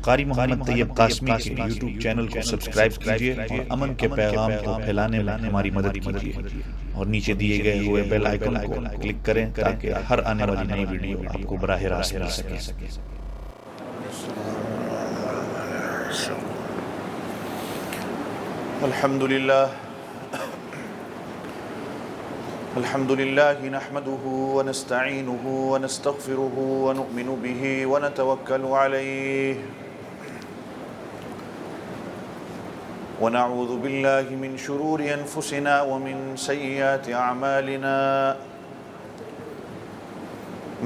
قاری محمد طیب قاسمی کے YouTube channel کو سبسکرائب کیجیے اور امن کے پیغام کو پھیلانے میں ہماری مدد کیجیے اور نیچے دیے گئے ہوئے بیل آئیکن کو کلک کریں تاکہ ہر آنے والی نئی ویڈیو آپ کو براہ راست مل سکے۔ الحمد لله نحمده ونستعينه ونستغفره ونؤمن به ونتوكل عليه ونعوذ بالله من شرور أنفسنا ومن سيئات أعمالنا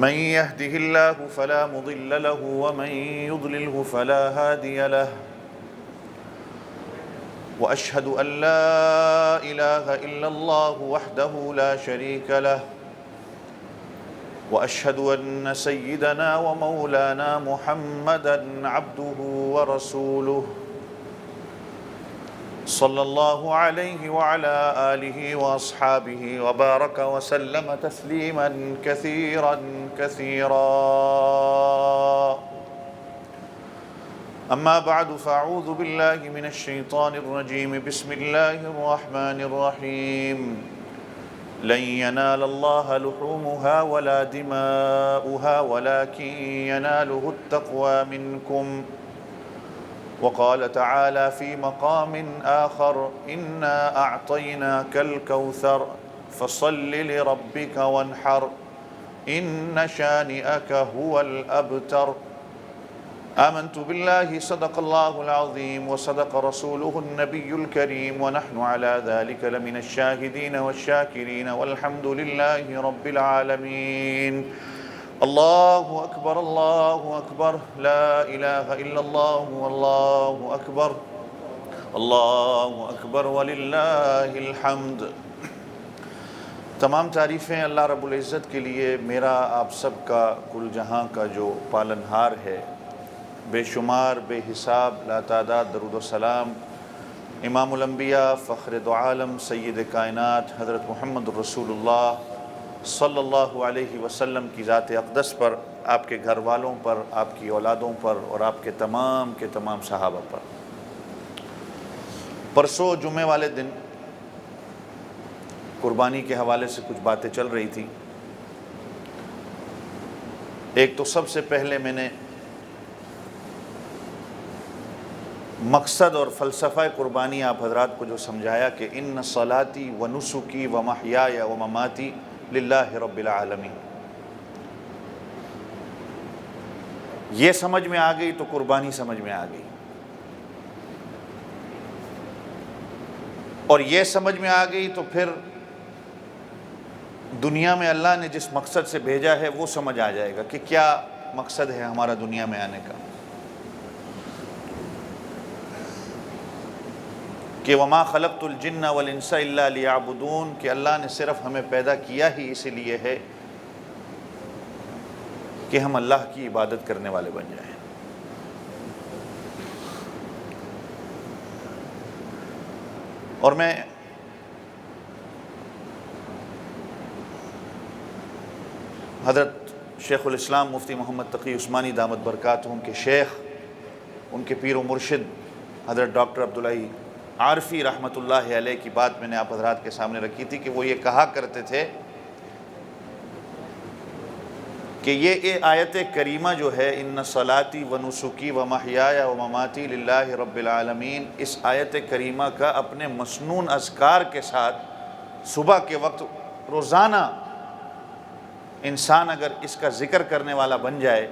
من يهده الله فلا مضل له ومن يضلله فلا هادي له وأشهد أن لا إله إلا الله وحده لا شريك له وأشهد أن سيدنا ومولانا محمدًا عبده ورسوله صلى الله عليه وعلى آله وأصحابه وبارك وسلم تسليماً كثيراً كثيراً أما بعد فأعوذ بالله من الشيطان الرجيم بسم الله الرحمن الرحيم لن ينال الله لحومها ولا دماؤها ولكن يناله التقوى منكم وقال تعالى في مقام آخر إنا أعطيناك الكوثر فصل لربك وانحر إن شانئك هو الأبتر آمنت بالله صدق الله العظيم وصدق رسوله النبي الكريم ونحن على ذلك لمن الشاهدين والشاكرين والحمد لله رب العالمين الله أكبر الله أكبر لا إله إلا الله والله أكبر الله أكبر ولله الحمد۔ تمام تعریفیں اللہ رب العزت کے لیے، میرا آپ سب کا کل جہاں کا جو پالنہار ہے، بے شمار بے حساب لا تعداد درود و سلام امام الانبیاء فخر دو عالم سید کائنات حضرت محمد رسول اللہ صلی اللہ علیہ وسلم کی ذات اقدس پر، آپ کے گھر والوں پر، آپ کی اولادوں پر اور آپ کے تمام صحابہ پر۔ پرسوں جمعے والے دن قربانی کے حوالے سے کچھ باتیں چل رہی تھی۔ ایک تو سب سے پہلے میں نے مقصد اور فلسفہ قربانی آپ حضرات کو جو سمجھایا کہ ان صلاتی و نسکی و محیای و مماتی للہ رب العالمین، یہ سمجھ میں آ گئی تو قربانی سمجھ میں آ گئی، اور یہ سمجھ میں آ گئی تو پھر دنیا میں اللہ نے جس مقصد سے بھیجا ہے وہ سمجھ آ جائے گا کہ کیا مقصد ہے ہمارا دنیا میں آنے کا، کہ وما خلقت الجن والانس الا لیعبدون، کہ اللہ نے صرف ہمیں پیدا کیا ہی اس لیے ہے کہ ہم اللہ کی عبادت کرنے والے بن جائیں۔ اور میں حضرت شیخ الاسلام مفتی محمد تقی عثمانی دامت برکاتہم کے شیخ، ان کے پیر و مرشد حضرت ڈاکٹر عبداللہ عارفی رحمۃ اللہ علیہ کی بات میں نے آپ حضرات کے سامنے رکھی تھی کہ وہ یہ کہا کرتے تھے کہ یہ آیت کریمہ جو ہے ان صلاتی و نسکی و محیای و مماتی للہ رب العالمین، اس آیت کریمہ کا اپنے مسنون اذکار کے ساتھ صبح کے وقت روزانہ انسان اگر اس کا ذکر کرنے والا بن جائے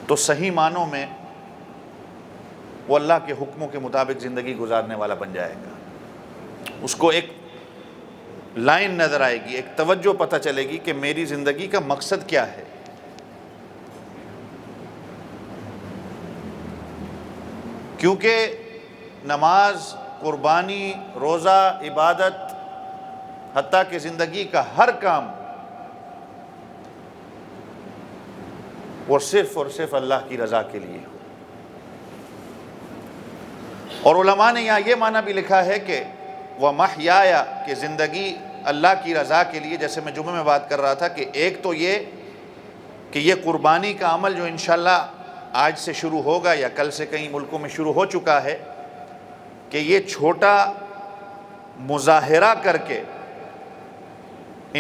تو صحیح معنوں میں وہ اللہ کے حکموں کے مطابق زندگی گزارنے والا بن جائے گا۔ اس کو ایک لائن نظر آئے گی، ایک توجہ پتہ چلے گی کہ میری زندگی کا مقصد کیا ہے۔ کیونکہ نماز، قربانی، روزہ، عبادت، حتیٰ کہ زندگی کا ہر کام وہ صرف اللہ کی رضا کے لیے ہو۔ اور علماء نے یہاں یہ معنی بھی لکھا ہے کہ وَمَحْيَايَ، کہ زندگی اللہ کی رضا کے لیے، جیسے میں جمعے میں بات کر رہا تھا کہ ایک تو یہ کہ یہ قربانی کا عمل جو انشاءاللہ آج سے شروع ہوگا یا کل سے کئی ملکوں میں شروع ہو چکا ہے، کہ یہ چھوٹا مظاہرہ کر کے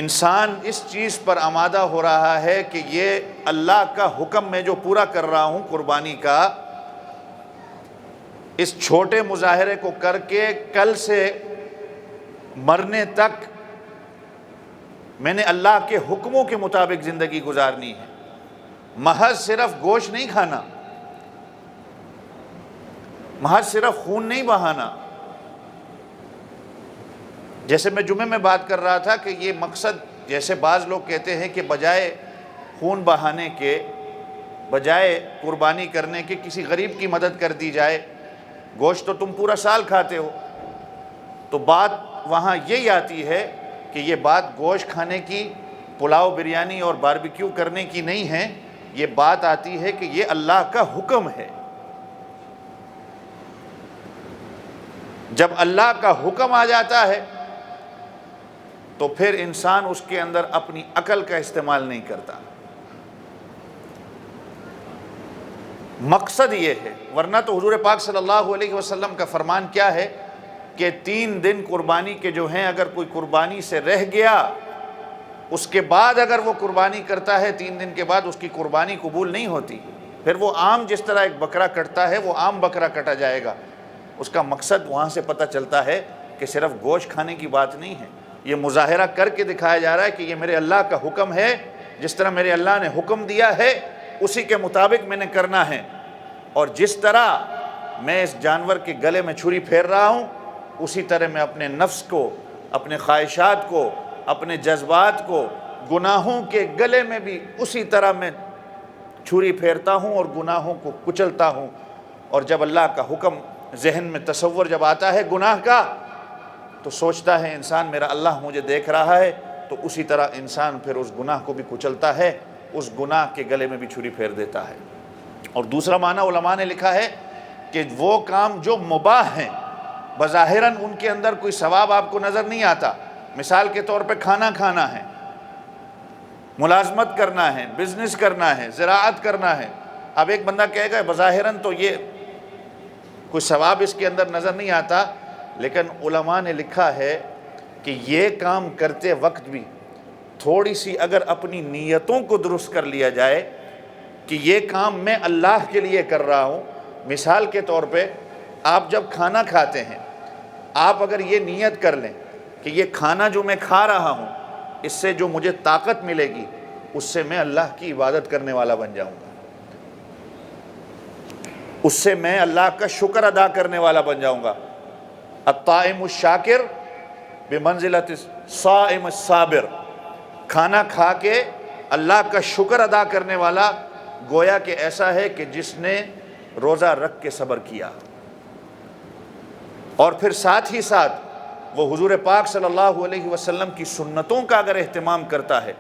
انسان اس چیز پر آمادہ ہو رہا ہے کہ یہ اللہ کا حکم میں جو پورا کر رہا ہوں قربانی کا، اس چھوٹے مظاہرے کو کر کے کل سے مرنے تک میں نے اللہ کے حکموں کے مطابق زندگی گزارنی ہے، محض صرف گوشت نہیں کھانا، محض صرف خون نہیں بہانا۔ جیسے میں جمعے میں بات کر رہا تھا کہ یہ مقصد، جیسے بعض لوگ کہتے ہیں کہ بجائے خون بہانے کے، بجائے قربانی کرنے کے کسی غریب کی مدد کر دی جائے، گوشت تو تم پورا سال کھاتے ہو، تو بات وہاں یہی آتی ہے کہ یہ بات گوشت کھانے کی، پلاؤ بریانی اور باربیکیو کرنے کی نہیں ہے، یہ بات آتی ہے کہ یہ اللہ کا حکم ہے۔ جب اللہ کا حکم آ جاتا ہے تو پھر انسان اس کے اندر اپنی عقل کا استعمال نہیں کرتا۔ مقصد یہ ہے، ورنہ تو حضور پاک صلی اللہ علیہ وسلم کا فرمان کیا ہے کہ 3 دن قربانی کے جو ہیں، اگر کوئی قربانی سے رہ گیا، اس کے بعد اگر وہ قربانی کرتا ہے 3 دن کے بعد اس کی قربانی قبول نہیں ہوتی، پھر وہ عام جس طرح ایک بکرا کٹتا ہے وہ عام بکرا کٹا جائے گا۔ اس کا مقصد وہاں سے پتہ چلتا ہے کہ صرف گوشت کھانے کی بات نہیں ہے، یہ مظاہرہ کر کے دکھایا جا رہا ہے کہ یہ میرے اللہ کا حکم ہے، جس طرح میرے اللہ نے حکم دیا ہے اسی کے مطابق میں نے کرنا ہے، اور جس طرح میں اس جانور کے گلے میں چھری پھیر رہا ہوں اسی طرح میں اپنے نفس کو، اپنے خواہشات کو، اپنے جذبات کو، گناہوں کے گلے میں بھی اسی طرح میں چھری پھیرتا ہوں اور گناہوں کو کچلتا ہوں۔ اور جب اللہ کا حکم ذہن میں تصور جب آتا ہے گناہ کا، تو سوچتا ہے انسان میرا اللہ مجھے دیکھ رہا ہے، تو اسی طرح انسان پھر اس گناہ کو بھی کچلتا ہے، اس گناہ کے گلے میں بھی چھری پھیر دیتا ہے۔ اور دوسرا معنی علماء نے لکھا ہے کہ وہ کام جو مباح ہیں، بظاہراً ان کے اندر کوئی ثواب آپ کو نظر نہیں آتا، مثال کے طور پہ کھانا کھانا ہے، ملازمت کرنا ہے، بزنس کرنا ہے، زراعت کرنا ہے۔ اب ایک بندہ کہے گا بظاہراً تو یہ کوئی ثواب اس کے اندر نظر نہیں آتا، لیکن علماء نے لکھا ہے کہ یہ کام کرتے وقت بھی تھوڑی سی اگر اپنی نیتوں کو درست کر لیا جائے کہ یہ کام میں اللہ کے لیے کر رہا ہوں۔ مثال کے طور پہ آپ جب کھانا کھاتے ہیں، آپ اگر یہ نیت کر لیں کہ یہ کھانا جو میں کھا رہا ہوں اس سے جو مجھے طاقت ملے گی اس سے میں اللہ کی عبادت کرنے والا بن جاؤں گا، اس سے میں اللہ کا شکر ادا کرنے والا بن جاؤں گا۔ الطائم الشاکر بمنزلۃ الصائم الصابر، کھانا کھا کے اللہ کا شکر ادا کرنے والا گویا کہ ایسا ہے کہ جس نے روزہ رکھ کے صبر کیا، اور پھر ساتھ ہی ساتھ وہ حضور پاک صلی اللہ علیہ وسلم کی سنتوں کا اگر اہتمام کرتا ہے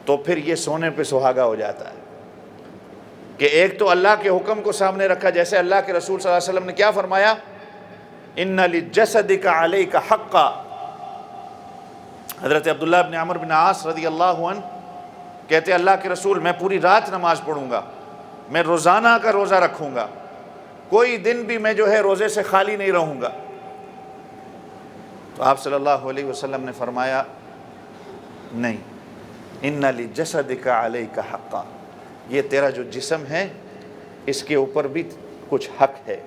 تو پھر یہ سونے پہ سہاگا ہو جاتا ہے کہ ایک تو اللہ کے حکم کو سامنے رکھا، جیسے اللہ کے رسول صلی اللہ علیہ وسلم نے کیا فرمایا، ان لجسدک علیک حقا۔ حضرت عبداللہ بن عمرو بن عاص رضی اللہ عنہ کہتے اللہ کے رسول میں پوری رات نماز پڑھوں گا، میں روزانہ کا روزہ رکھوں گا، کوئی دن بھی میں جو ہے روزے سے خالی نہیں رہوں گا۔ تو آپ صلی اللہ علیہ وسلم نے فرمایا نہیں، ان لجسدک علیک حقا، یہ تیرا جو جسم ہے اس کے اوپر بھی کچھ حق ہے۔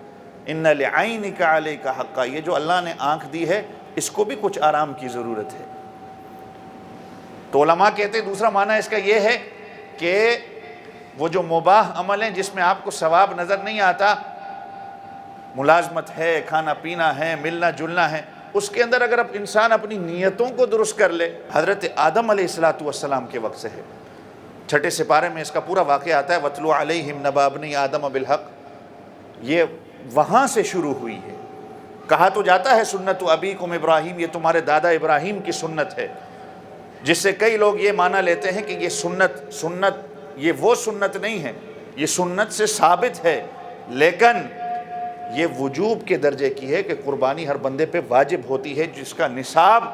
ان لعینک علیک حقا، یہ جو اللہ نے آنکھ دی ہے اس کو بھی کچھ آرام کی ضرورت ہے۔ تو علماء کہتے ہیں دوسرا معنی اس کا یہ ہے کہ وہ جو مباح عمل ہیں جس میں آپ کو ثواب نظر نہیں آتا، ملازمت ہے، کھانا پینا ہے، ملنا جلنا ہے، اس کے اندر اگر انسان اپنی نیتوں کو درست کر لے، حضرت آدم علیہ السلام کے وقت سے ہے، 6 سپارے میں اس کا پورا واقعہ آتا ہے، وَاتْلُ عَلَيْهِمْ نَبَأَ ابْنَيْ آدَمَ بِالْحَقِّ، یہ وہاں سے شروع ہوئی ہے۔ کہا تو جاتا ہے سنت ابیکم ابراہیم، یہ تمہارے دادا ابراہیم کی سنت ہے، جس سے کئی لوگ یہ معنی لیتے ہیں کہ یہ سنت یہ وہ سنت نہیں ہے، یہ سنت سے ثابت ہے، لیکن یہ وجوب کے درجے کی ہے کہ قربانی ہر بندے پہ واجب ہوتی ہے جس کا نصاب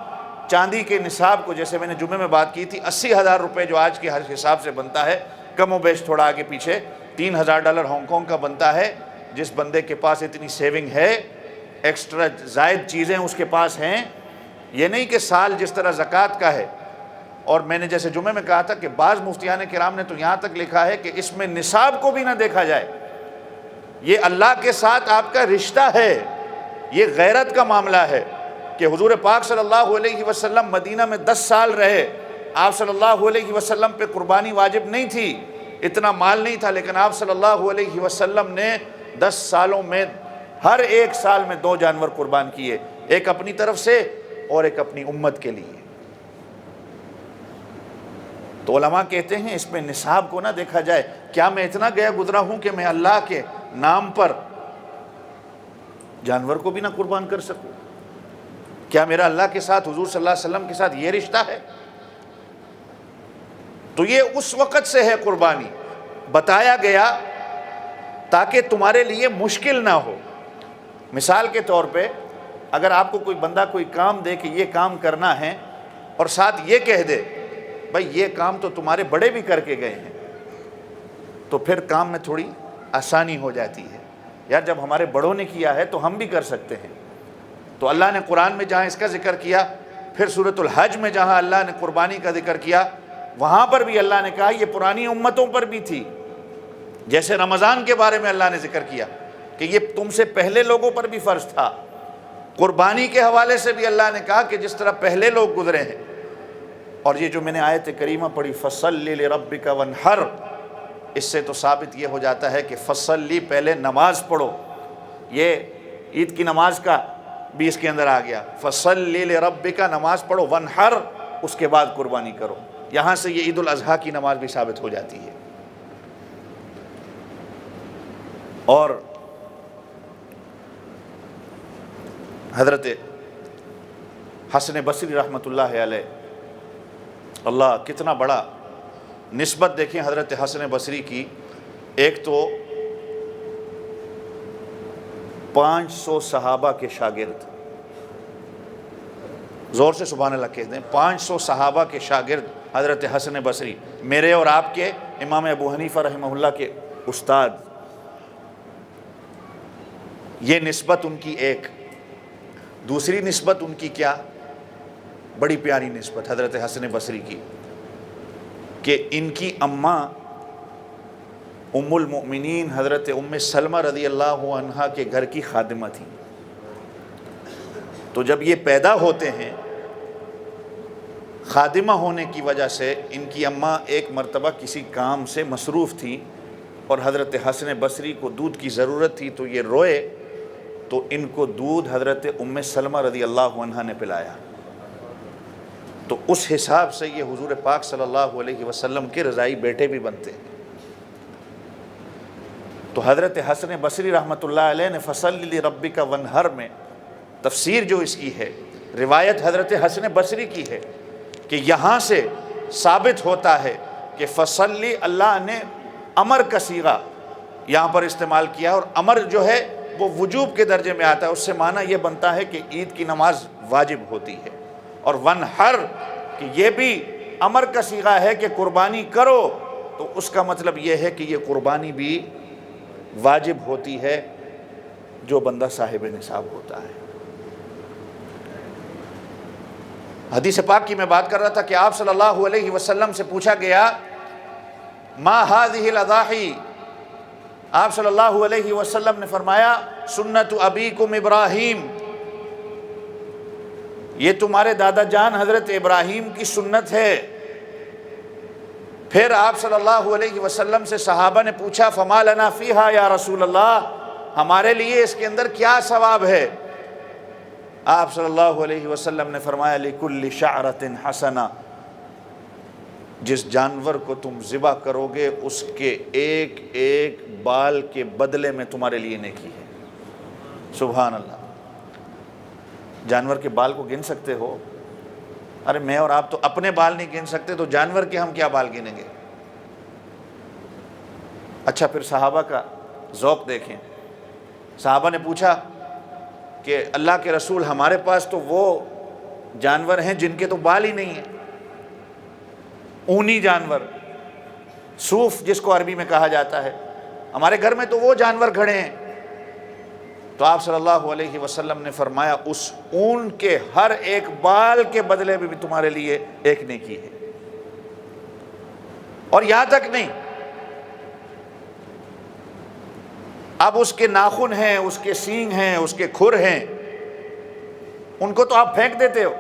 چاندی کے نصاب کو، جیسے میں نے جمعے میں بات کی تھی، 80,000 روپے جو آج کے ہر حساب سے بنتا ہے، کم و بیش تھوڑا آگے پیچھے، $3,000 ہانگ کانگ کا بنتا ہے. جس بندے کے پاس اتنی سیونگ ہے، ایکسٹرا زائد چیزیں اس کے پاس ہیں، یہ نہیں کہ سال جس طرح زکوٰۃ کا ہے. اور میں نے جیسے جمعے میں کہا تھا کہ بعض مفتیان کرام نے تو یہاں تک لکھا ہے کہ اس میں نصاب کو بھی نہ دیکھا جائے. یہ اللہ کے ساتھ آپ کا رشتہ ہے، یہ غیرت کا معاملہ ہے کہ حضور پاک صلی اللہ علیہ وسلم مدینہ میں 10 سال رہے. آپ صلی اللہ علیہ وسلم پہ قربانی واجب نہیں تھی، اتنا مال نہیں تھا، لیکن آپ صلی اللہ علیہ وسلم نے 10 سالوں میں ہر ایک سال میں 2 جانور قربان کیے، ایک اپنی طرف سے اور ایک اپنی امت کے لیے. تو علماء کہتے ہیں اس میں نصاب کو نہ دیکھا جائے. کیا میں اتنا گیا گزرا ہوں کہ میں اللہ کے نام پر جانور کو بھی نہ قربان کر سکوں؟ کیا میرا اللہ کے ساتھ، حضور صلی اللہ علیہ وسلم کے ساتھ یہ رشتہ ہے؟ تو یہ اس وقت سے ہے قربانی، بتایا گیا تاکہ تمہارے لیے مشکل نہ ہو. مثال کے طور پہ اگر آپ کو کوئی بندہ کوئی کام دے کہ یہ کام کرنا ہے اور ساتھ یہ کہہ دے بھائی یہ کام تو تمہارے بڑے بھی کر کے گئے ہیں، تو پھر کام میں تھوڑی آسانی ہو جاتی ہے. یار جب ہمارے بڑوں نے کیا ہے تو ہم بھی کر سکتے ہیں. تو اللہ نے قرآن میں جہاں اس کا ذکر کیا، پھر سورۃ الحج میں جہاں اللہ نے قربانی کا ذکر کیا، وہاں پر بھی اللہ نے کہا یہ پرانی امتوں پر بھی تھی. جیسے رمضان کے بارے میں اللہ نے ذکر کیا کہ یہ تم سے پہلے لوگوں پر بھی فرض تھا. قربانی کے حوالے سے بھی اللہ نے کہا کہ جس طرح پہلے لوگ گزرے ہیں. اور یہ جو میں نے آیت کریمہ پڑھی فَصَلِّ لِرَبِّكَ وَانْحَرْ، اس سے تو ثابت یہ ہو جاتا ہے کہ فصلی پہلے نماز پڑھو. یہ عید کی نماز کا بھی اس کے اندر آ گیا. فصلی لربک، نماز پڑھو، وانحر، اس کے بعد قربانی کرو. یہاں سے یہ عید الاضحیٰ کی نماز بھی ثابت ہو جاتی ہے. اور حضرت حسن بصری رحمۃ اللہ علیہ، اللہ کتنا بڑا نسبت دیکھیں حضرت حسن بصری کی. ایک تو 500 صحابہ کے شاگرد، زور سے سبحان اللہ کہتے ہیں، 500 صحابہ کے شاگرد حضرت حسن بصری، میرے اور آپ کے امام ابو حنیفہ رحمہ اللہ کے استاد. یہ نسبت ان کی ایک. دوسری نسبت ان کی کیا، بڑی پیاری نسبت حضرت حسن بصری کی، کہ ان کی اماں ام المؤمنین حضرت ام سلمہ رضی اللہ عنہا کے گھر کی خادمہ تھیں. تو جب یہ پیدا ہوتے ہیں، خادمہ ہونے کی وجہ سے ان کی اماں ایک مرتبہ کسی کام سے مصروف تھی اور حضرت حسن بصری کو دودھ کی ضرورت تھی، تو یہ روئے تو ان کو دودھ حضرت ام سلمہ رضی اللہ عنہا نے پلایا. تو اس حساب سے یہ حضور پاک صلی اللہ علیہ وسلم کے رضائی بیٹے بھی بنتے ہیں. تو حضرت حسن بصری رحمۃ اللہ علیہ نے فصلی لربک وانحر میں تفسیر جو اس کی ہے، روایت حضرت حسن بصری کی ہے کہ یہاں سے ثابت ہوتا ہے کہ فصلی، اللہ نے امر کا صیغہ یہاں پر استعمال کیا، اور امر جو ہے وہ وجوب کے درجے میں آتا ہے. اس سے معنی یہ بنتا ہے کہ عید کی نماز واجب ہوتی ہے. اور وانحر کہ یہ بھی امر کا صیغہ ہے کہ قربانی کرو، تو اس کا مطلب یہ ہے کہ یہ قربانی بھی واجب ہوتی ہے جو بندہ صاحب نصاب ہوتا ہے. حدیث پاک کی میں بات کر رہا تھا کہ آپ صلی اللہ علیہ وسلم سے پوچھا گیا ما هذه الاضاحی، آپ صلی اللہ علیہ وسلم نے فرمایا سنت ابیکم ابراہیم، یہ تمہارے دادا جان حضرت ابراہیم کی سنت ہے. پھر آپ صلی اللہ علیہ وسلم سے صحابہ نے پوچھا فما لنا فیہا یا رسول اللہ، ہمارے لیے اس کے اندر کیا ثواب ہے؟ آپ صلی اللہ علیہ وسلم نے فرمایا لکل شعرۃ حسنہ، جس جانور کو تم ذبح کرو گے اس کے ایک ایک بال کے بدلے میں تمہارے لیے نیکی ہے. سبحان اللہ. جانور کے بال کو گن سکتے ہو؟ ارے میں اور آپ تو اپنے بال نہیں گن سکتے، تو جانور کے ہم کیا بال گنیں گے؟ اچھا پھر صحابہ کا ذوق دیکھیں. صحابہ نے پوچھا کہ اللہ کے رسول ہمارے پاس تو وہ جانور ہیں جن کے تو بال ہی نہیں ہیں، اونی جانور، صوف جس کو عربی میں کہا جاتا ہے، ہمارے گھر میں تو وہ جانور کھڑے ہیں۔ تو آپ صلی اللہ علیہ وسلم نے فرمایا اس اون کے ہر ایک بال کے بدلے میں بھی تمہارے لیے ایک نیکی ہے۔ اور یہاں تک نہیں، اب اس کے ناخن ہیں، اس کے سینگ ہیں، اس کے کھر ہیں، ان کو تو آپ پھینک دیتے ہو۔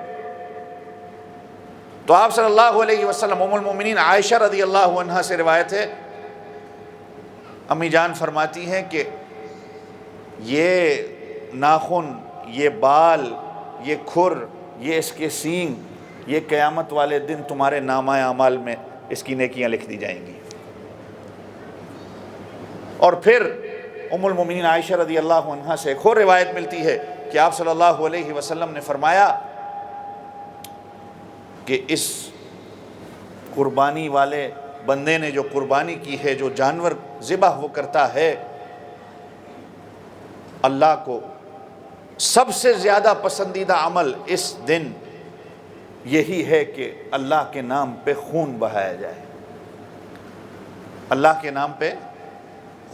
تو آپ صلی اللہ علیہ وسلم، ام المومنین عائشہ رضی اللہ عنہا سے روایت ہے، امی جان فرماتی ہیں کہ یہ ناخن، یہ بال، یہ کھر، یہ اس کے سینگ، یہ قیامت والے دن تمہارے نامہ اعمال میں اس کی نیکیاں لکھ دی جائیں گی۔ اور پھر ام المومنین عائشہ رضی اللہ عنہا سے ایک اور روایت ملتی ہے کہ آپ صلی اللہ علیہ وسلم نے فرمایا کہ اس قربانی والے بندے نے جو قربانی کی ہے، جو جانور ذبح وہ کرتا ہے، اللہ کو سب سے زیادہ پسندیدہ عمل اس دن یہی ہے کہ اللہ کے نام پہ خون بہایا جائے، اللہ کے نام پہ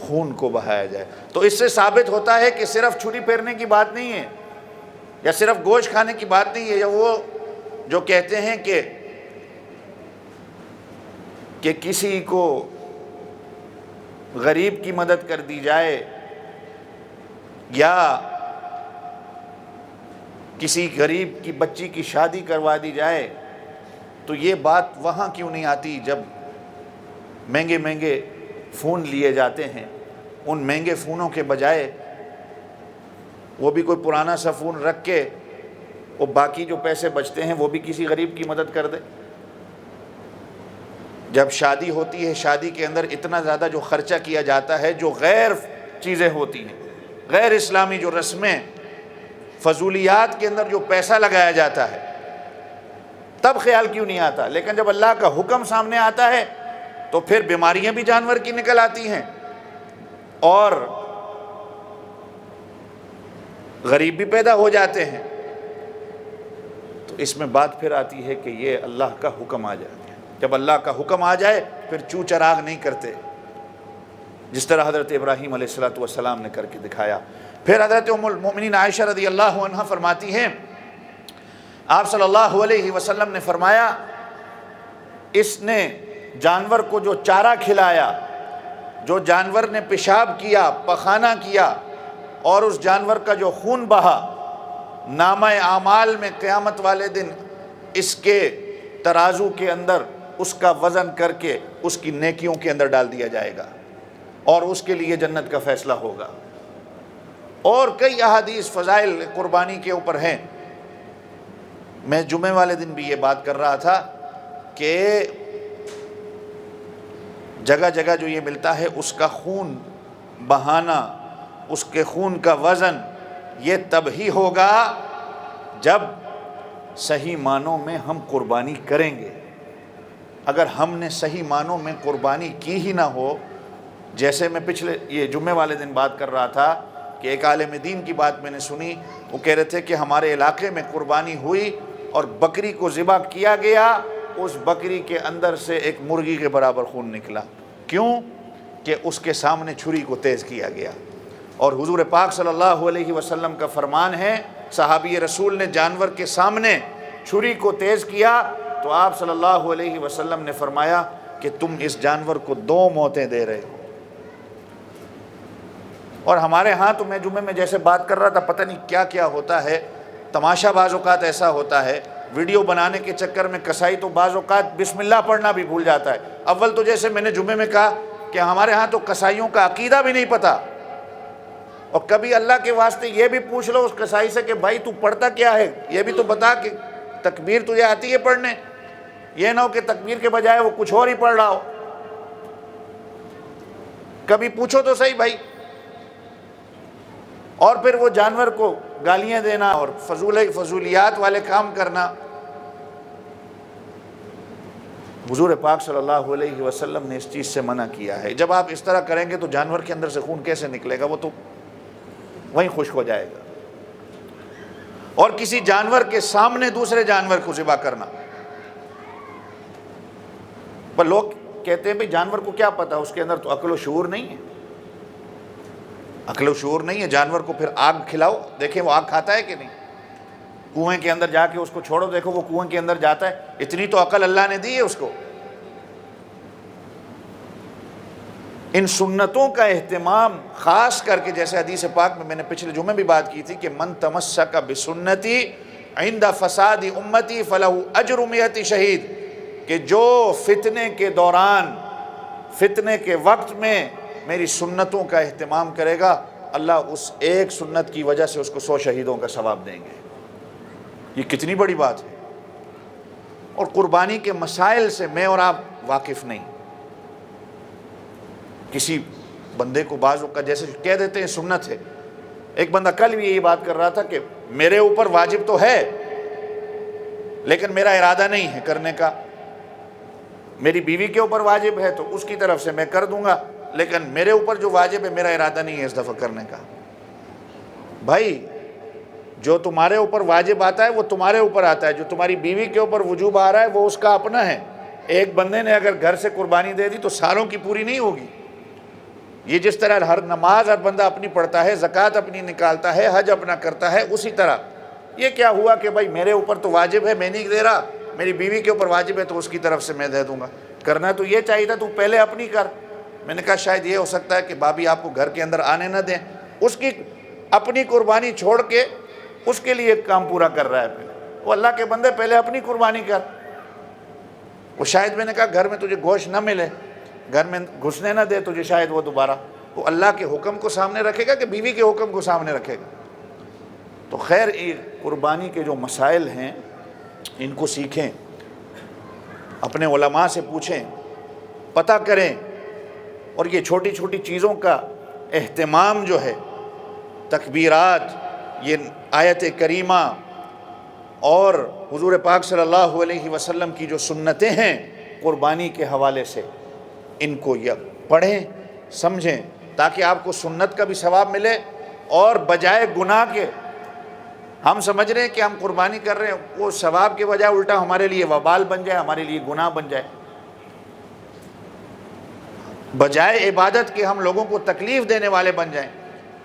خون کو بہایا جائے۔ تو اس سے ثابت ہوتا ہے کہ صرف چھری پھیرنے کی بات نہیں ہے، یا صرف گوشت کھانے کی بات نہیں ہے، یا وہ جو کہتے ہیں کہ کسی کو غریب کی مدد کر دی جائے، یا کسی غریب کی بچی کی شادی کروا دی جائے، تو یہ بات وہاں کیوں نہیں آتی جب مہنگے مہنگے فون لیے جاتے ہیں؟ ان مہنگے فونوں کے بجائے وہ بھی کوئی پرانا سا فون رکھ کے وہ باقی جو پیسے بچتے ہیں وہ بھی کسی غریب کی مدد کر دے۔ جب شادی ہوتی ہے، شادی کے اندر اتنا زیادہ جو خرچہ کیا جاتا ہے، جو غیر چیزیں ہوتی ہیں، غیر اسلامی جو رسمیں، فضولیات کے اندر جو پیسہ لگایا جاتا ہے، تب خیال کیوں نہیں آتا؟ لیکن جب اللہ کا حکم سامنے آتا ہے تو پھر بیماریاں بھی جانور کی نکل آتی ہیں اور غریب بھی پیدا ہو جاتے ہیں۔ تو اس میں بات پھر آتی ہے کہ یہ اللہ کا حکم آ جائے۔ جب اللہ کا حکم آ جائے پھر چو چراغ نہیں کرتے، جس طرح حضرت ابراہیم علیہ السلام نے کر کے دکھایا۔ پھر حضرت ام المومنین عائشہ رضی اللہ عنہا فرماتی ہیں، آپ صلی اللہ علیہ وسلم نے فرمایا، اس نے جانور کو جو چارہ کھلایا، جو جانور نے پیشاب کیا، پخانہ کیا، اور اس جانور کا جو خون بہا، نامہ اعمال میں قیامت والے دن اس کے ترازو کے اندر اس کا وزن کر کے اس کی نیکیوں کے اندر ڈال دیا جائے گا، اور اس کے لیے جنت کا فیصلہ ہوگا۔ اور کئی احادیث فضائل قربانی کے اوپر ہیں۔ میں جمعے والے دن بھی یہ بات کر رہا تھا کہ جگہ جگہ جو یہ ملتا ہے، اس کا خون بہانا، اس کے خون کا وزن، یہ تب ہی ہوگا جب صحیح معنوں میں ہم قربانی کریں گے۔ اگر ہم نے صحیح معنوں میں قربانی کی ہی نہ ہو، جیسے میں پچھلے یہ جمعے والے دن بات کر رہا تھا کہ ایک عالم دین کی بات میں نے سنی، وہ کہہ رہے تھے کہ ہمارے علاقے میں قربانی ہوئی اور بکری کو ذبح کیا گیا، اس بکری کے اندر سے ایک مرغی کے برابر خون نکلا۔ کیوں؟ کہ اس کے سامنے چھری کو تیز کیا گیا۔ اور حضور پاک صلی اللہ علیہ وسلم کا فرمان ہے، صحابی رسول نے جانور کے سامنے چھری کو تیز کیا تو آپ صلی اللہ علیہ وسلم نے فرمایا کہ تم اس جانور کو 2 موتیں دے رہے ہو۔ اور ہمارے ہاں تو میں جمعے میں جیسے بات کر رہا تھا، پتہ نہیں کیا کیا ہوتا ہے، تماشا بعض اوقات ایسا ہوتا ہے، ویڈیو بنانے کے چکر میں کسائی تو بعض اوقات بسم اللہ پڑھنا بھی بھول جاتا ہے۔ اول تو جیسے میں نے جمعے میں کہا کہ ہمارے ہاں تو کسائیوں کا عقیدہ بھی نہیں پتہ، اور کبھی اللہ کے واسطے یہ بھی پوچھ لو اس کسائی سے کہ بھائی تو پڑھتا کیا ہے، یہ بھی تو بتا کہ تکبیر تجھے آتی ہے پڑھنے، یہ نہ ہو کہ تکبیر کے بجائے وہ کچھ اور ہی پڑھ رہا ہو۔ کبھی پوچھو تو صحیح بھائی۔ اور پھر وہ جانور کو گالیاں دینا اور فضولیات والے کام کرنا۔ حضور پاک صلی اللہ علیہ وسلم نے اس چیز سے منع کیا ہے۔ جب آپ اس طرح کریں گے تو جانور کے اندر سے خون کیسے نکلے گا؟ وہ تو وہیں خشک ہو جائے گا۔ اور کسی جانور کے سامنے دوسرے جانور کو ذبح کرنا. پر لوگ کہتے ہیں بھئی جانور کو کیا پتا، اس کے اندر تو عقل و شعور نہیں ہے. عقل و شعور نہیں ہے. جانور کو پھر آگ کھلاؤ، دیکھیں وہ آگ کھاتا ہے کہ نہیں. کنویں کے اندر جا کے اس کو چھوڑو، دیکھو وہ کنویں کے اندر جاتا ہے. اتنی تو عقل اللہ نے دی ہے اس کو. ان سنتوں کا اہتمام خاص کر کے، جیسے حدیث پاک میں نے پچھلے جمعے بھی بات کی تھی کہ من تمسک بسنتی عند فساد امتی فلہ اجر 100 شہید، کہ جو فتنے کے دوران، فتنے کے وقت میں میری سنتوں کا اہتمام کرے گا، اللہ اس ایک سنت کی وجہ سے اس کو 100 شہیدوں کا ثواب دیں گے. یہ کتنی بڑی بات ہے. اور قربانی کے مسائل سے میں اور آپ واقف نہیں. کسی بندے کو بعض کا جیسے کہہ دیتے ہیں سنت ہے. ایک بندہ کل بھی یہی بات کر رہا تھا کہ میرے اوپر واجب تو ہے لیکن میرا ارادہ نہیں ہے کرنے کا. میری بیوی کے اوپر واجب ہے تو اس کی طرف سے میں کر دوں گا، لیکن میرے اوپر جو واجب ہے میرا ارادہ نہیں ہے اس دفعہ کرنے کا. بھائی جو تمہارے اوپر واجب آتا ہے وہ تمہارے اوپر آتا ہے، جو تمہاری بیوی کے اوپر وجوب آ رہا ہے وہ اس کا اپنا ہے. ایک بندے نے اگر گھر سے قربانی دے دی تو سالوں کی پوری نہیں ہوگی. یہ جس طرح ہر نماز ہر بندہ اپنی پڑھتا ہے، زکوٰۃ اپنی نکالتا ہے، حج اپنا کرتا ہے، اسی طرح یہ کیا ہوا کہ بھائی میرے اوپر تو واجب ہے میں نہیں دے رہا، میری بیوی کے اوپر واجب ہے تو اس کی طرف سے میں دے دوں گا. کرنا تو یہ چاہیے تھا تو پہلے اپنی کر. میں نے کہا شاید یہ ہو سکتا ہے کہ بھابھی آپ کو گھر کے اندر آنے نہ دیں، اس کی اپنی قربانی چھوڑ کے اس کے لیے کام پورا کر رہا ہے. پہلے وہ اللہ کے بندے پہلے اپنی قربانی کر. وہ شاید میں نے کہا گھر میں تجھے گوشت نہ ملے، گھر میں گھسنے نہ دے تجھے، شاید وہ دوبارہ وہ اللہ کے حکم کو سامنے رکھے گا کہ بیوی کے حکم کو سامنے رکھے گا. تو خیر یہ قربانی کے جو مسائل ہیں ان کو سیکھیں، اپنے علماء سے پوچھیں، پتہ کریں. اور یہ چھوٹی چھوٹی چیزوں کا اہتمام جو ہے، تکبیرات، یہ آیت کریمہ اور حضور پاک صلی اللہ علیہ وسلم کی جو سنتیں ہیں قربانی کے حوالے سے، ان کو یہ پڑھیں، سمجھیں، تاکہ آپ کو سنت کا بھی ثواب ملے. اور بجائے گناہ کے ہم سمجھ رہے ہیں کہ ہم قربانی کر رہے ہیں، وہ ثواب کے بجائے الٹا ہمارے لیے وبال بن جائے، ہمارے لیے گناہ بن جائے. بجائے عبادت کے ہم لوگوں کو تکلیف دینے والے بن جائیں.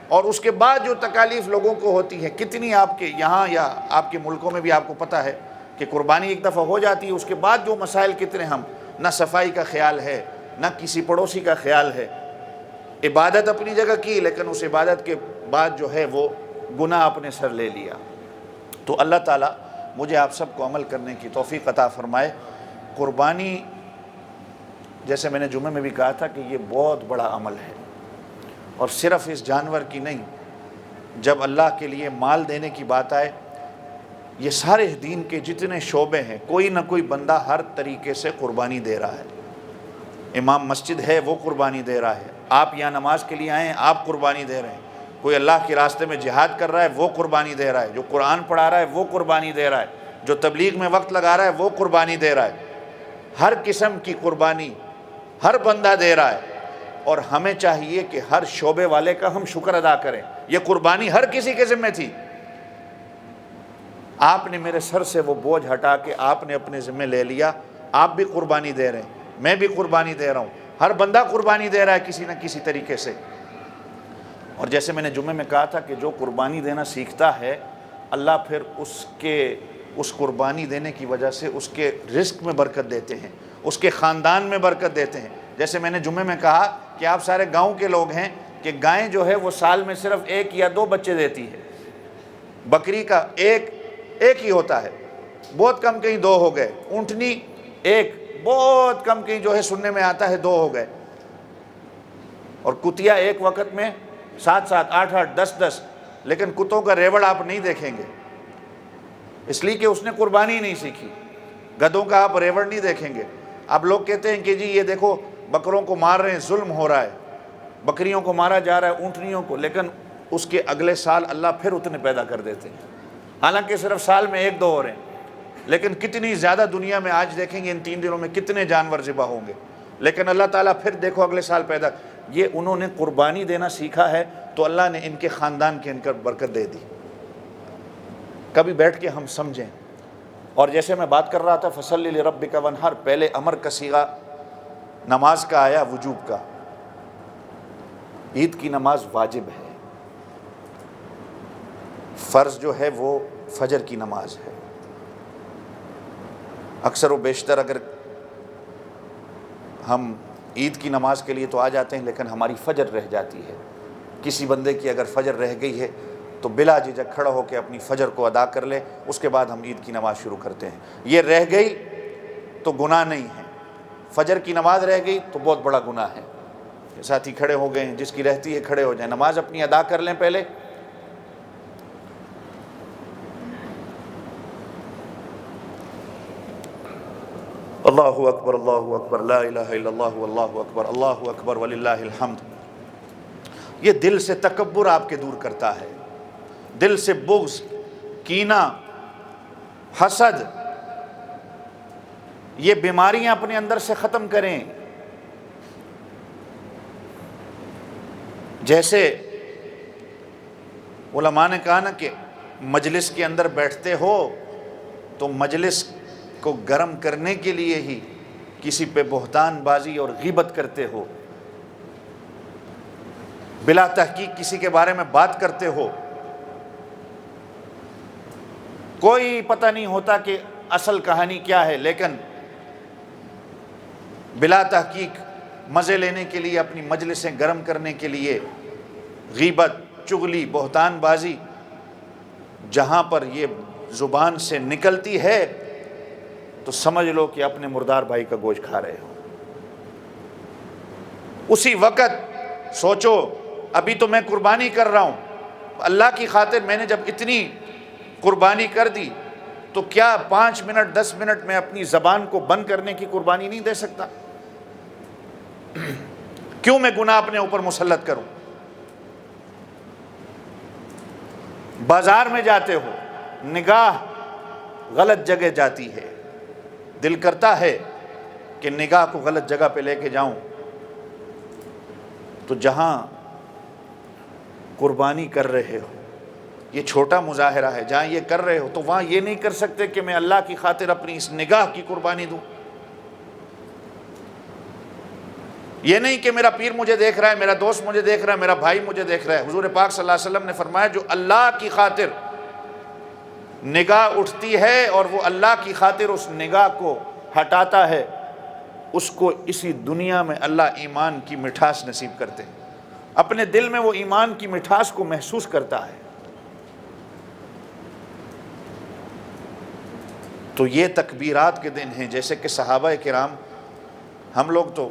اور اس کے بعد جو تکالیف لوگوں کو ہوتی ہے کتنی، آپ کے یہاں یا آپ کے ملکوں میں بھی آپ کو پتہ ہے کہ قربانی ایک دفعہ ہو جاتی ہے، اس کے بعد جو مسائل کتنے، ہم نہ صفائی کا خیال ہے نہ کسی پڑوسی کا خیال ہے. عبادت اپنی جگہ کی لیکن اس عبادت کے بعد جو ہے وہ گناہ اپنے سر لے لیا. تو اللہ تعالیٰ مجھے آپ سب کو عمل کرنے کی توفیق عطا فرمائے. قربانی جیسے میں نے جمعے میں بھی کہا تھا کہ یہ بہت بڑا عمل ہے، اور صرف اس جانور کی نہیں، جب اللہ کے لیے مال دینے کی بات آئے، یہ سارے دین کے جتنے شعبے ہیں کوئی نہ کوئی بندہ ہر طریقے سے قربانی دے رہا ہے. امام مسجد ہے وہ قربانی دے رہا ہے، آپ یہاں نماز کے لیے آئے ہیں آپ قربانی دے رہے ہیں، کوئی اللہ کے راستے میں جہاد کر رہا ہے وہ قربانی دے رہا ہے، جو قرآن پڑھا رہا ہے وہ قربانی دے رہا ہے، جو تبلیغ میں وقت لگا رہا ہے وہ قربانی دے رہا ہے. ہر قسم کی قربانی ہر بندہ دے رہا ہے، اور ہمیں چاہیے کہ ہر شعبے والے کا ہم شکر ادا کریں. یہ قربانی ہر کسی کے ذمہ تھی. آپ نے میرے سر سے وہ بوجھ ہٹا کے آپ نے اپنے ذمہ لے لیا. آپ بھی قربانی دے رہے ہیں، میں بھی قربانی دے رہا ہوں، ہر بندہ قربانی دے رہا ہے کسی نہ کسی طریقے سے. اور جیسے میں نے جمعے میں کہا تھا کہ جو قربانی دینا سیکھتا ہے اللہ پھر اس قربانی دینے کی وجہ سے اس کے رزق میں برکت دیتے ہیں، اس کے خاندان میں برکت دیتے ہیں. جیسے میں نے جمعے میں کہا کہ آپ سارے گاؤں کے لوگ ہیں کہ گائیں جو ہے وہ سال میں صرف 1 یا 2 بچے دیتی ہے، بکری کا ایک ہی ہوتا ہے، بہت کم کہیں 2 ہو گئے، اونٹنی 1، بہت کم کہیں جو ہے سننے میں آتا ہے 2 ہو گئے، اور کتیا ایک وقت میں 7، 8، 10، لیکن کتوں کا ریوڑ آپ نہیں دیکھیں گے، اس لیے کہ اس نے قربانی نہیں سیکھی. گدھوں کا آپ ریوڑ نہیں دیکھیں گے. اب لوگ کہتے ہیں کہ جی یہ دیکھو بکروں کو مار رہے ہیں، ظلم ہو رہا ہے، بکریوں کو مارا جا رہا ہے، اونٹنیوں کو، لیکن اس کے اگلے سال اللہ پھر اتنے پیدا کر دیتے ہیں. حالانکہ صرف سال میں 1-2 ہو رہے ہیں، لیکن کتنی زیادہ دنیا میں آج دیکھیں گے ان 3 دنوں میں کتنے جانور ذبح ہوں گے، لیکن اللہ تعالیٰ پھر دیکھو اگلے سال پیدا. یہ انہوں نے قربانی دینا سیکھا ہے تو اللہ نے ان کے خاندان کے ان پر برکت دے دی. کبھی بیٹھ کے ہم سمجھیں. اور جیسے میں بات کر رہا تھا فصلی لربک وانحر، پہلے امر کا صیغہ نماز کا آیا، وجوب کا. عید کی نماز واجب ہے، فرض جو ہے وہ فجر کی نماز ہے. اکثر و بیشتر اگر ہم عید کی نماز کے لیے تو آ جاتے ہیں، لیکن ہماری فجر رہ جاتی ہے. کسی بندے کی اگر فجر رہ گئی ہے تو بلا جھجک کھڑا ہو کے اپنی فجر کو ادا کر لے، اس کے بعد ہم عید کی نماز شروع کرتے ہیں. یہ رہ گئی تو گناہ نہیں ہے، فجر کی نماز رہ گئی تو بہت بڑا گناہ ہے. ساتھی کھڑے ہو گئے ہیں، جس کی رہتی ہے کھڑے ہو جائیں، نماز اپنی ادا کر لیں پہلے. اللہ اکبر، اللہ اکبر، لا الہ الا اللہ، واللہ اکبر، اللہ اکبر وللہ الحمد. یہ دل سے تکبر آپ کے دور کرتا ہے، دل سے بغض، کینہ، حسد، یہ بیماریاں اپنے اندر سے ختم کریں. جیسے علماء نے کہا نا کہ مجلس کے اندر بیٹھتے ہو تو مجلس کو گرم کرنے کے لیے ہی کسی پہ بہتان بازی اور غیبت کرتے ہو، بلا تحقیق کسی کے بارے میں بات کرتے ہو. کوئی پتہ نہیں ہوتا کہ اصل کہانی کیا ہے، لیکن بلا تحقیق مزے لینے کے لیے، اپنی مجلسیں گرم کرنے کے لیے غیبت، چغلی، بہتان بازی جہاں پر یہ زبان سے نکلتی ہے تو سمجھ لو کہ اپنے مردار بھائی کا گوشت کھا رہے ہو. اسی وقت سوچو ابھی تو میں قربانی کر رہا ہوں اللہ کی خاطر، میں نے جب اتنی قربانی کر دی تو کیا 5 منٹ 10 منٹ میں اپنی زبان کو بند کرنے کی قربانی نہیں دے سکتا؟ کیوں میں گناہ اپنے اوپر مسلط کروں؟ بازار میں جاتے ہو، نگاہ غلط جگہ جاتی ہے، دل کرتا ہے کہ نگاہ کو غلط جگہ پہ لے کے جاؤں، تو جہاں قربانی کر رہے ہو، یہ چھوٹا مظاہرہ ہے، جہاں یہ کر رہے ہو تو وہاں یہ نہیں کر سکتے کہ میں اللہ کی خاطر اپنی اس نگاہ کی قربانی دوں. یہ نہیں کہ میرا پیر مجھے دیکھ رہا ہے، میرا دوست مجھے دیکھ رہا ہے، میرا بھائی مجھے دیکھ رہا ہے. حضور پاک صلی اللہ علیہ وسلم نے فرمایا جو اللہ کی خاطر نگاہ اٹھتی ہے اور وہ اللہ کی خاطر اس نگاہ کو ہٹاتا ہے، اس کو اسی دنیا میں اللہ ایمان کی مٹھاس نصیب کرتے ہیں. اپنے دل میں وہ ایمان کی مٹھاس کو محسوس کرتا ہے. تو یہ تکبیرات کے دن ہیں. جیسے کہ صحابہ کرام، ہم لوگ تو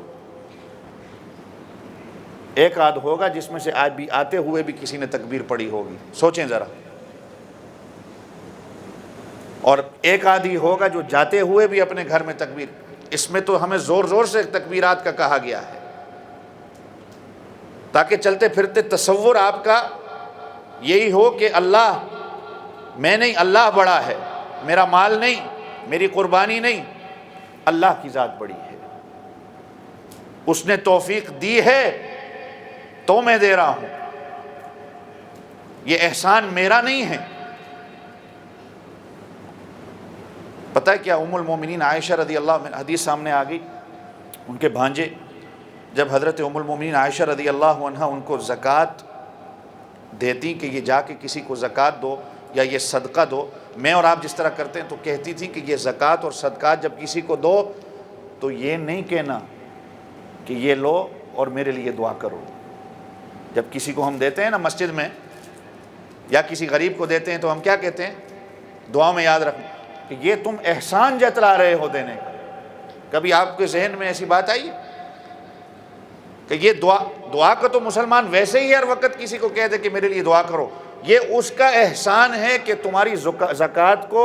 ایک آدھ ہوگا جس میں سے آج بھی آتے ہوئے بھی کسی نے تکبیر پڑھی ہوگی، سوچیں ذرا. اور ایک آدھی ہوگا جو جاتے ہوئے بھی اپنے گھر میں تکبیر. اس میں تو ہمیں زور زور سے تکبیرات کا کہا گیا ہے تاکہ چلتے پھرتے تصور آپ کا یہی ہو کہ اللہ میں نہیں، اللہ بڑا ہے، میرا مال نہیں، میری قربانی نہیں، اللہ کی ذات بڑی ہے، اس نے توفیق دی ہے تو میں دے رہا ہوں، یہ احسان میرا نہیں ہے. پتہ ہے کیا، ام المومنین عائشہ رضی اللہ عنہ، حدیث سامنے آ گئی، ان کے بھانجے جب حضرت ام المومنین عائشہ رضی اللہ عنہ ان کو زکوٰۃ دیتی کہ یہ جا کے کسی کو زکوٰۃ دو یا یہ صدقہ دو، میں اور آپ جس طرح کرتے ہیں تو کہتی تھی کہ یہ زکوٰۃ اور صدقات جب کسی کو دو تو یہ نہیں کہنا کہ یہ لو اور میرے لیے دعا کرو. جب کسی کو ہم دیتے ہیں نا مسجد میں یا کسی غریب کو دیتے ہیں تو ہم کیا کہتے ہیں؟ دعا میں یاد رکھنا کہ یہ تم احسان جتلا رہے ہو دینے کا. کبھی آپ کے ذہن میں ایسی بات آئی کہ یہ دعا کا تو مسلمان ویسے ہی ہر وقت کسی کو کہہ دے کہ میرے لیے دعا کرو، یہ اس کا احسان ہے کہ تمہاری زکوٰۃ کو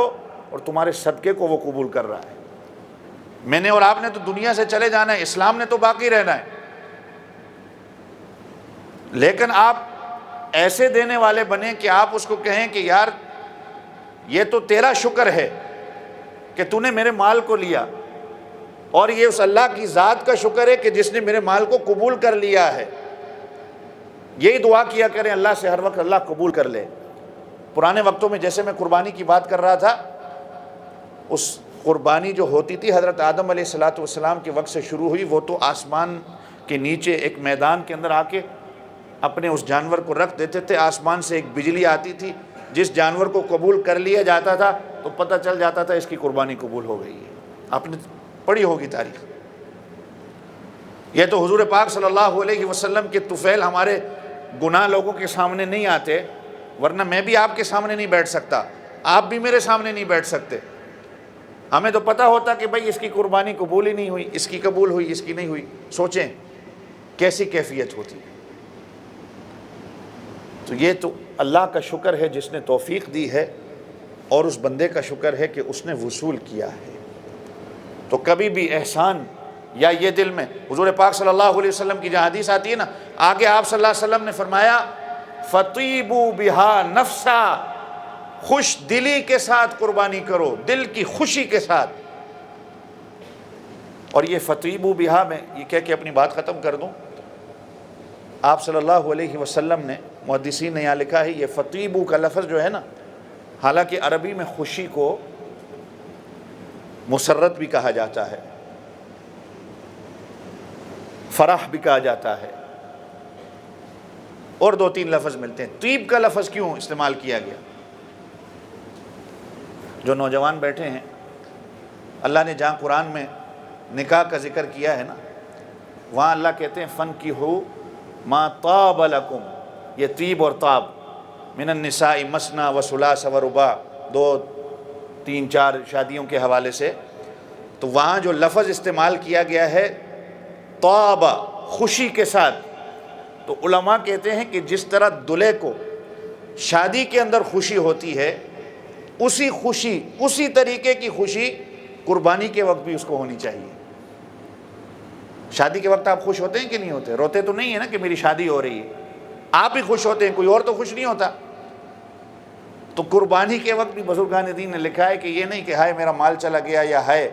اور تمہارے صدقے کو وہ قبول کر رہا ہے. میں نے اور آپ نے تو دنیا سے چلے جانا ہے، اسلام نے تو باقی رہنا ہے، لیکن آپ ایسے دینے والے بنیں کہ آپ اس کو کہیں کہ یار یہ تو تیرا شکر ہے کہ تو نے میرے مال کو لیا، اور یہ اس اللہ کی ذات کا شکر ہے کہ جس نے میرے مال کو قبول کر لیا ہے. یہی دعا کیا کریں اللہ سے ہر وقت، اللہ قبول کر لے. پرانے وقتوں میں جیسے میں قربانی کی بات کر رہا تھا، اس قربانی جو ہوتی تھی حضرت آدم علیہ السلام کے وقت سے شروع ہوئی، وہ تو آسمان کے نیچے ایک میدان کے اندر آ کے اپنے اس جانور کو رکھ دیتے تھے، آسمان سے ایک بجلی آتی تھی، جس جانور کو قبول کر لیا جاتا تھا تو پتہ چل جاتا تھا اس کی قربانی قبول ہو گئی ہے۔ آپ نے پڑھی ہوگی تاریخ۔ یہ تو حضور پاک صلی اللہ علیہ وسلم کے طفیل ہمارے گناہ لوگوں کے سامنے نہیں آتے، ورنہ میں بھی آپ کے سامنے نہیں بیٹھ سکتا، آپ بھی میرے سامنے نہیں بیٹھ سکتے۔ ہمیں تو پتہ ہوتا کہ بھئی اس کی قربانی قبول ہی نہیں ہوئی، اس کی قبول ہوئی، اس کی نہیں ہوئی۔ سوچیں کیسی کیفیت ہوتی ہے۔ تو یہ تو اللہ کا شکر ہے جس نے توفیق دی ہے، اور اس بندے کا شکر ہے کہ اس نے وصول کیا ہے۔ تو کبھی بھی احسان یا یہ دل میں، حضور پاک صلی اللہ علیہ وسلم کی جہاں حدیث آتی ہے نا، آگے آپ صلی اللہ علیہ وسلم نے فرمایا فَطِيبُوا بِهَا نَفْسًا، خوش دلی کے ساتھ قربانی کرو، دل کی خوشی کے ساتھ۔ اور یہ فَطِيبُوا بِهَا میں یہ کہہ کے اپنی بات ختم کر دوں، آپ صلی اللہ علیہ وسلم نے، محدثین نے یہاں لکھا ہے یہ فَطِيبُوا کا لفظ جو ہے نا، حالانکہ عربی میں خوشی کو مسرت بھی کہا جاتا ہے، فرح بھی کہا جاتا ہے، اور دو تین لفظ ملتے ہیں۔ طیب کا لفظ کیوں استعمال کیا گیا؟ جو نوجوان بیٹھے ہیں، اللہ نے جہاں قرآن میں نکاح کا ذکر کیا ہے نا، وہاں اللہ کہتے ہیں فَانْكِحُوا مَا طَابَ لَكُمْ، یہ طیب اور طاب، من النساء مثنى وثلاث ورباع، 2 3 4 شادیوں کے حوالے سے، تو وہاں جو لفظ استعمال کیا گیا ہے طاب، خوشی کے ساتھ، تو علماء کہتے ہیں کہ جس طرح دلہے کو شادی کے اندر خوشی ہوتی ہے، اسی خوشی، اسی طریقے کی خوشی قربانی کے وقت بھی اس کو ہونی چاہیے۔ شادی کے وقت آپ خوش ہوتے ہیں کہ نہیں ہوتے؟ روتے تو نہیں ہے نا کہ میری شادی ہو رہی ہے، آپ ہی خوش ہوتے ہیں، کوئی اور تو خوش نہیں ہوتا۔ تو قربانی کے وقت بھی بزرگان دین نے لکھا ہے کہ یہ نہیں کہ ہائے میرا مال چلا گیا، یا ہائے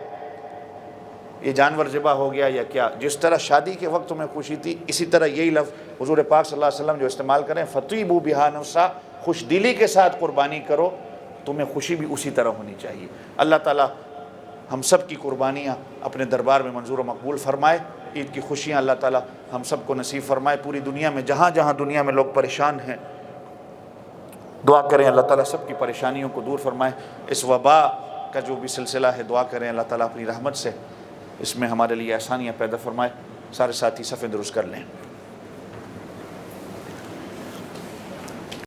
یہ جانور ذبح ہو گیا، یا کیا، جس طرح شادی کے وقت تمہیں خوشی تھی، اسی طرح یہی لفظ حضور پاک صلی اللہ علیہ وسلم جو استعمال کریں فَطِيبُوا بِهَا نَفْسًا، خوش دلی کے ساتھ قربانی کرو، تمہیں خوشی بھی اسی طرح ہونی چاہیے۔ اللہ تعالیٰ ہم سب کی قربانیاں اپنے دربار میں منظور و مقبول فرمائے، عید کی خوشیاں اللہ تعالیٰ ہم سب کو نصیب فرمائے۔ پوری دنیا میں جہاں جہاں دنیا میں لوگ پریشان ہیں، دعا کریں اللہ تعالیٰ سب کی پریشانیوں کو دور فرمائے۔ اس وبا کا جو بھی سلسلہ ہے، دعا کریں اللہ تعالیٰ اپنی رحمت سے اس میں ہمارے لیے آسانیاں پیدا فرمائے۔ سارے ساتھی صفیں درست کر لیں۔